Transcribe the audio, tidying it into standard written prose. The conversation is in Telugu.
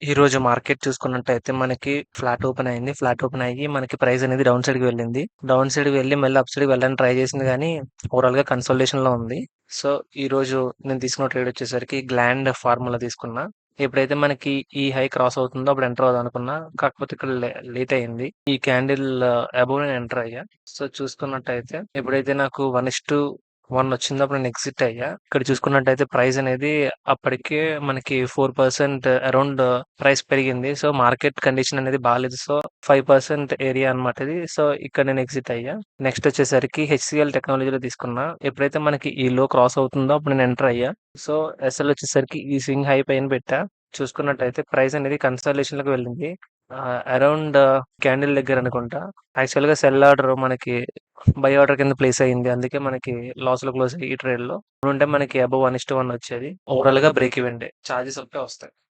ఈరోజు మార్కెట్ చూసుకున్నట్టయితే మనకి ఫ్లాట్ ఓపెన్ అయింది. ఫ్లాట్ ఓపెన్ అయ్యి మనకి ప్రైస్ అనేది డౌన్ సైడ్‌కి వెళ్ళింది. డౌన్ సైడ్‌కి వెళ్లి మళ్ళీ అప్ సైడ్‌కి వెళ్ళడానికి ట్రై చేసింది గానీ, ఓవరాల్‌గా కన్సాలిడేషన్‌లో ఉంది. సో, ఈరోజు నేను తీసుకున్న ట్రేడ్ వచ్చేసరికి గ్లాండ్ ఫార్ములా తీసుకున్నా. ఎప్పుడైతే మనకి ఈ హై క్రాస్ అవుతుందో అప్పుడు ఎంటర్ అవుదాం అనుకున్నా. కాకపోతే ఇక్కడ లేట్ అయింది. ఈ క్యాండిల్ అబోవ్ నేను ఎంటర్ అయ్యా. సో, చూసుకున్నట్టయితే ఎప్పుడైతే నాకు 1:1 వచ్చిందో అప్పుడు నేను ఎగ్జిట్ అయ్యా. ఇక్కడ చూసుకున్నట్టయితే ప్రైస్ అనేది అప్పటికే మనకి 4% అరౌండ్ ప్రైస్ పెరిగింది. సో, మార్కెట్ కండిషన్ అనేది బాలేదు. సో, 5% ఏరియా అనమాట ఇది. సో, ఇక్కడ నేను ఎగ్జిట్ అయ్యా. నెక్స్ట్ వచ్చేసరికి హెచ్‌సీఎల్ టెక్నాలజీలో తీసుకున్నా. ఎప్పుడైతే మనకి ఈ లో క్రాస్ అవుతుందో అప్పుడు నేను ఎంటర్ అయ్యా. సో, ఎస్ఎల్ వచ్చేసరికి ఈ స్వింగ్ హై పైన పెట్టా. చూసుకున్నట్టయితే ప్రైస్ అనేది కన్సాలిడేషన్‌లోకి వెళ్ళింది. అరౌండ్ క్యాండిల్ దగ్గర అనుకుంటా. యాక్చువల్‌గా సెల్ ఆర్డర్ మనకి బై ఆర్డర్ కింద ప్లేస్ అయింది. అందుకే మనకి లాస్‌లో క్లోజ్ అయ్యి ఈ ట్రేడ్‌లో. ఉంటే మనకి అబోవ్ 1:1 వచ్చేది. ఓవరాల్‌గా బ్రేక్ ఈవెన్ డే. చార్జెస్ ఒకటే వస్తాయి.